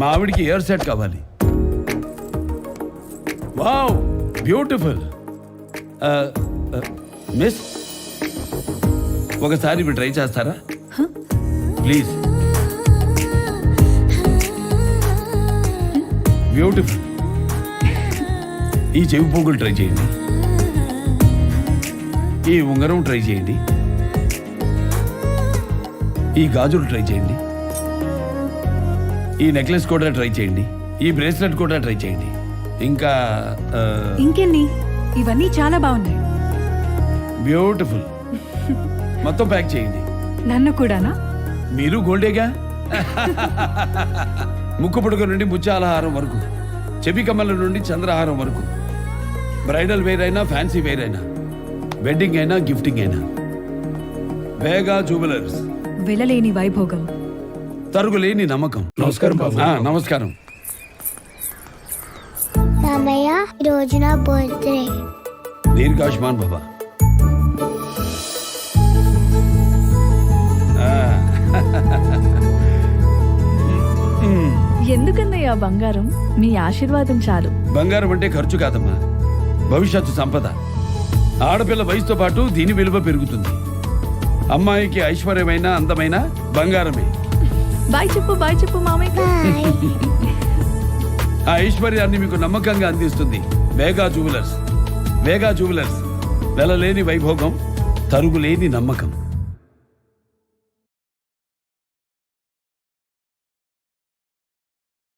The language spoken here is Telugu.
మా ఆవిడికి ఇయర్ సెట్ కావాలి. Wow, beautiful. మిస్, ఒకసారి ఇవి ట్రై చేస్తారా ప్లీజ్? బ్యూటిఫుల్. ఈ చెవి పువ్వులు ట్రై చేయండి, ఈ ఉంగరం ట్రై చేయండి, ఈ గాజులు ట్రై చేయండి, ఈ నెక్లెస్ కూడా ట్రై చేయండి, ఈ బ్రేస్లెట్ కూడా ట్రై చేయండి. ఇంకా ఇంకెన్ని? ఇవన్నీ చాలా బాగున్నాయి. బ్యూటిఫుల్. మొత్తం ప్యాక్ చేయండి. నన్ను కూడానా? మీరు గోల్డేగా. ముక్కు పుడక నుండి ముత్యాలహారం వరకు, చెవి కమ్మల నుండి చంద్రహారం వరకు, బ్రైడల్ వేర్ అయినా ఫ్యాన్సీ వేర్ అయినా, వెడ్డింగ్ అయినా గిఫ్టింగ్ అయినా, వేగా జ్యువెలర్స్. వెలలేని వైభోగం, తరుగులేని నమ్మకం. నమస్కారం బాబు. నమస్కారం. రామయ్య, ఈ రోజు నా బర్త్డే. దీర్ఘాయుష్మాన్ బాబా. ఎందుకన్నయ్య బంగారం? మీ ఆశీర్వాదం చాలు. బంగారం అంటే ఖర్చు కాదమ్మా, భవిష్యత్తు సంపద. ఆడపిల్ల వయసుతో పాటు దీని విలువ పెరుగుతుంది. అమ్మాయికి ఐశ్వర్యమైన అందమైన బంగారమే. బాయ్ చెప్పు మామయ్య. బాయ్. ఆ ఐశ్వర్యాన్ని మీకు నమ్మకంగా అందిస్తుంది వేగా జ్యువెలర్స్. వేగా జ్యువెలర్స్, వెలలేని వైభోగం, తరుగులేని నమ్మకం.